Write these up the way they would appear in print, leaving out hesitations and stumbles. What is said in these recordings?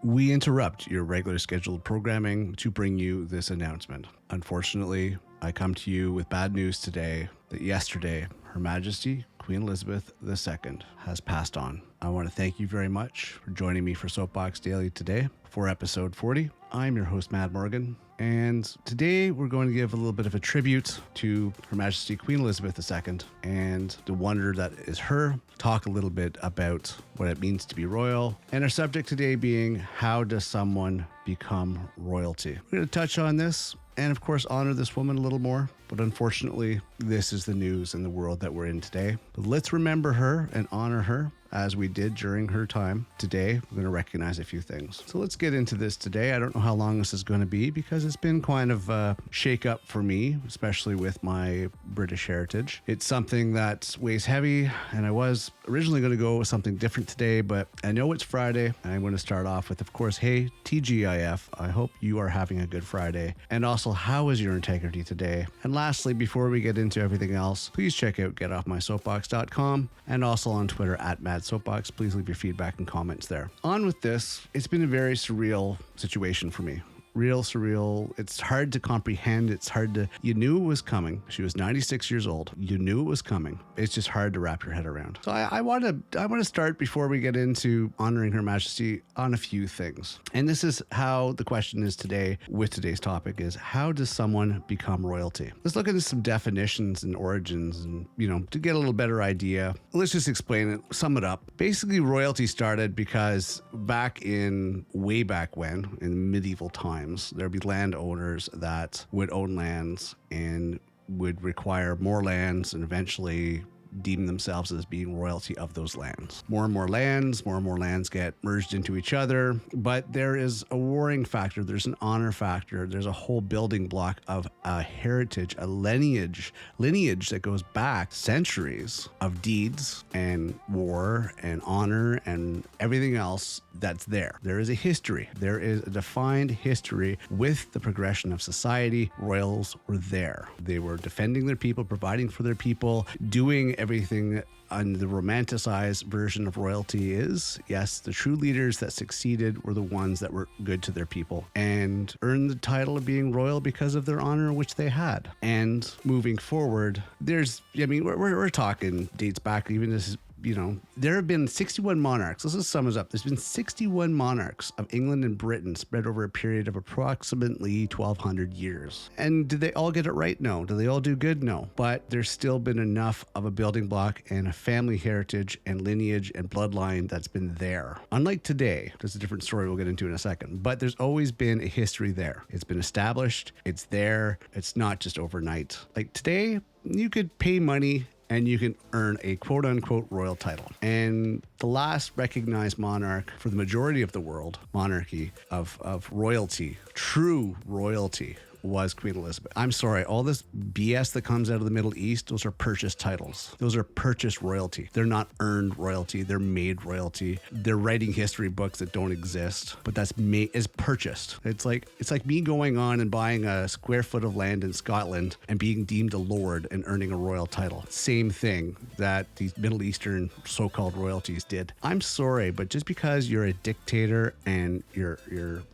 We interrupt your regular scheduled programming to bring you this announcement. Unfortunately, I come to you with bad news today that yesterday, Her Majesty, Queen Elizabeth II, has passed on. I want to thank you very much for joining me for Soapbox Daily today for episode 40. I'm your host, Matt Morgan, and today we're going to give a little bit of a tribute to Her Majesty Queen Elizabeth II and the wonder that is her, talk a little bit about what it means to be royal, and our subject today being, how does someone become royalty? We're going to touch on this and of course honor this woman a little more, but unfortunately this is the news in the world that we're in today. But let's remember her and honor her as we did during her time. Today, we're going to recognize a few things. So let's get into this today. I don't know how long this is going to be because it's been kind of a shake-up for me, especially with my British heritage. It's something that weighs heavy, and I was originally going to go with something different today, but I know it's Friday, and I'm going to start off with, of course, hey, TGIF, I hope you are having a good Friday. And also, how is your integrity today? And lastly, before we get into everything else, please check out getoffmysoapbox.com and also on Twitter at Soapbox. Please leave your feedback and comments there. On with this, it's been a very surreal situation for me. Real surreal. It's hard to comprehend. It's hard to, you knew it was coming. She was 96 years old. You knew it was coming. It's just hard to wrap your head around. So I want to start before we get into honoring Her Majesty on a few things. And this is how the question is today with today's topic is, how does someone become royalty? Let's look into some definitions and origins and, to get a little better idea. Let's just explain it, sum it up. Basically, royalty started because way back when, in medieval times, there'd be landowners that would own lands and would require more lands and eventually deem themselves as being royalty of those lands. More and more lands get merged into each other, but there is a warring factor, there's an honor factor, there's a whole building block of a heritage, a lineage that goes back centuries of deeds and war and honor and everything else that's there. There is a history. There is a defined history with the progression of society. Royals were there. They were defending their people, providing for their people, doing everything. And the romanticized version of royalty is, yes, the true leaders that succeeded were the ones that were good to their people and earned the title of being royal because of their honor, which they had. And moving forward, we're talking dates back even this. There have been 61 monarchs. Let's just sum it up. There's been 61 monarchs of England and Britain spread over a period of approximately 1,200 years. And did they all get it right? No. Do they all do good? No. But there's still been enough of a building block and a family heritage and lineage and bloodline that's been there. Unlike today, there's a different story we'll get into in a second, but there's always been a history there. It's been established. It's there. It's not just overnight. Like today, you could pay money and you can earn a quote-unquote royal title. And the last recognized monarch for the majority of the world, monarchy of royalty, true royalty, was Queen Elizabeth. I'm sorry, all this BS that comes out of the Middle East, those are purchased titles. Those are purchased royalty. They're not earned royalty. They're made royalty. They're writing history books that don't exist, but is purchased. It's like me going on and buying a square foot of land in Scotland and being deemed a lord and earning a royal title. Same thing that these Middle Eastern so-called royalties did. I'm sorry, but just because you're a dictator and you're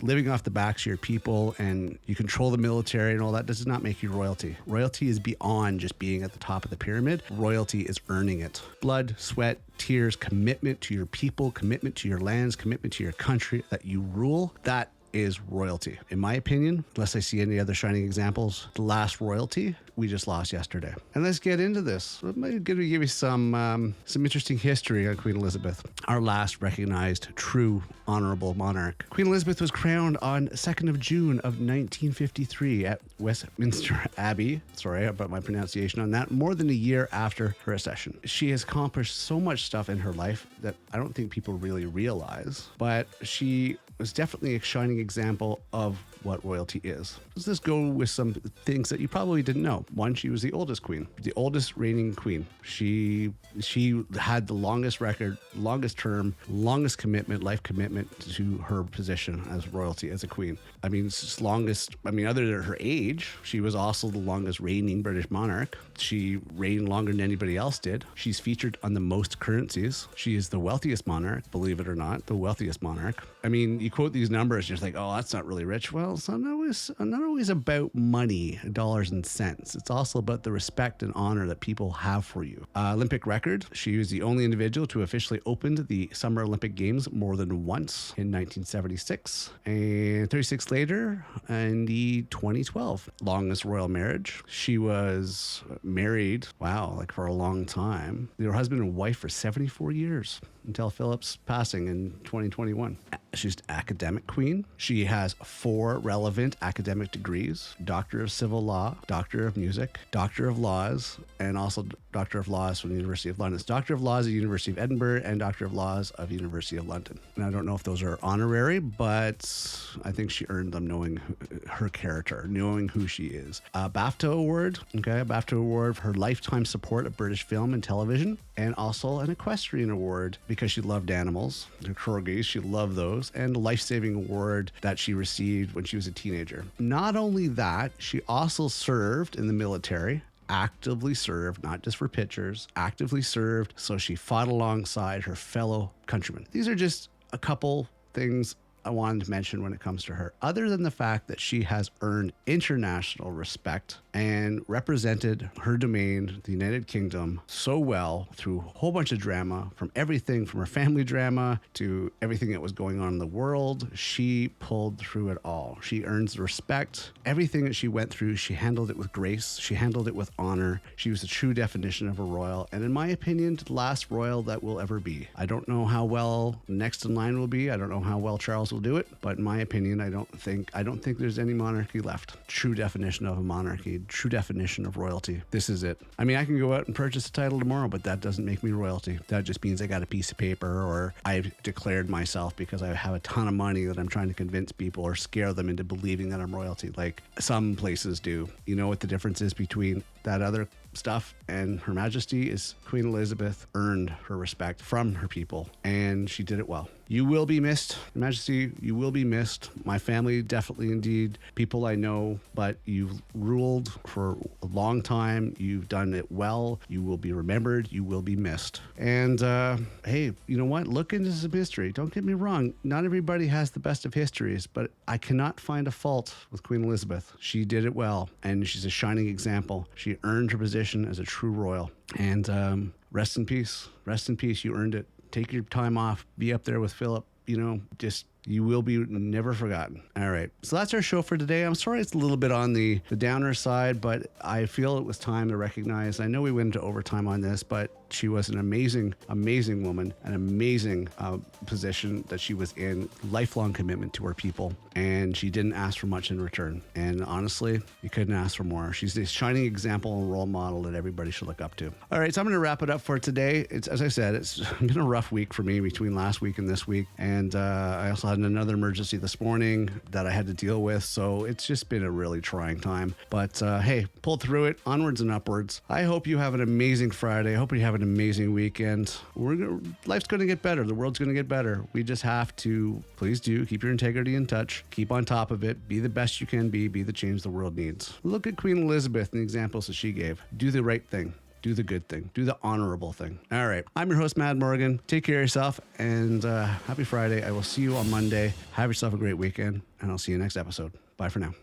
living off the backs of your people and you control the military and all that does not make you royalty. Royalty is beyond just being at the top of the pyramid. Royalty is earning it. Blood, sweat, tears, commitment to your people, commitment to your lands, commitment to your country that you rule. That is royalty. In my opinion, unless I see any other shining examples, the last royalty we just lost yesterday. And let's get into this. I'm going to give you some interesting history on Queen Elizabeth, our last recognized true honorable monarch. Queen Elizabeth was crowned on 2nd of June of 1953 at Westminster Abbey. Sorry about my pronunciation on that. More than a year after her accession. She has accomplished so much stuff in her life that I don't think people really realize, but she was definitely a shining example of what royalty is. Let's just go with some things that you probably didn't know. One, she was the oldest queen, the oldest reigning queen. She had the longest record, longest term, longest commitment, life commitment to her position as royalty, as a queen. I mean, other than her age, she was also the longest reigning British monarch. She reigned longer than anybody else did. She's featured on the most currencies. She is the wealthiest monarch, believe it or not, the wealthiest monarch. I mean, you quote these numbers, you're like, oh, that's not really rich. Well, it's not always about money, dollars and cents. It's also about the respect and honor that people have for you. Olympic record. She was the only individual to officially open the Summer Olympic Games more than once in 1976. And 36 later in the 2012. Longest royal marriage. She was married, like for a long time. They were husband and wife for 74 years until Philip's passing in 2021. She's academic queen. She has 4 relevant academic degrees: Doctor of Civil Law, Doctor of Music, Doctor of Laws, and also Doctor of Laws from the University of London. It's Doctor of Laws at the University of Edinburgh and Doctor of Laws of the University of London. And I don't know if those are honorary, but I think she earned them knowing her character, knowing who she is. BAFTA Award, a BAFTA Award for her lifetime support of British film and television, and also an Equestrian Award because she loved animals. Her corgis, she loved those, and a life-saving award that she received when she was a teenager. Not only that, she also served in the military, actively served, not just for pictures, actively served, so she fought alongside her fellow countrymen. These are just a couple things I wanted to mention when it comes to her, other than the fact that she has earned international respect and represented her domain, the United Kingdom, so well through a whole bunch of drama, from everything from her family drama to everything that was going on in the world. She pulled through it all. She earns respect. Everything that she went through, she handled it with grace. She handled it with honor. She was the true definition of a royal, and in my opinion, the last royal that will ever be. I don't know how well next in line will be. I don't know how well Charles will do it, but in my opinion, I don't think there's any monarchy left. True definition of a monarchy, true definition of royalty. This is it. I mean, I can go out and purchase a title tomorrow, but that doesn't make me royalty. That just means I got a piece of paper, or I've declared myself because I have a ton of money that I'm trying to convince people or scare them into believing that I'm royalty, like some places do. You know what the difference is between that other stuff and Her Majesty is Queen Elizabeth earned her respect from her people, and she did it well. You will be missed, Her Majesty. You will be missed. My family, definitely, indeed. People I know, but you've ruled for a long time. You've done it well. You will be remembered. You will be missed. And hey, you know what? Look into some history. Don't get me wrong. Not everybody has the best of histories, but I cannot find a fault with Queen Elizabeth. She did it well, and she's a shining example. She earned her position as a true royal. And rest in peace. Rest in peace. You earned it. Take your time off. Be up there with Philip. You will be never forgotten. All right. So that's our show for today. I'm sorry it's a little bit on the downer side, but I feel it was time to recognize. I know we went into overtime on this, but she was an amazing, amazing woman, an amazing position that she was in, lifelong commitment to her people, and she didn't ask for much in return. And honestly, you couldn't ask for more. She's this shining example and role model that everybody should look up to. All right, so I'm going to wrap it up for today. As I said, it's been a rough week for me between last week and this week, and I also had another emergency this morning that I had to deal with, so it's just been a really trying time. But hey, pulled through it, onwards and upwards. I hope you have an amazing Friday. I hope you have an amazing weekend. Life's going to get better. The world's going to get better. We just have to, please do, keep your integrity in touch. Keep on top of it. Be the best you can be. Be the change the world needs. Look at Queen Elizabeth and the examples that she gave. Do the right thing. Do the good thing. Do the honorable thing. All right. I'm your host, Mad Morgan. Take care of yourself, and happy Friday. I will see you on Monday. Have yourself a great weekend, and I'll see you next episode. Bye for now.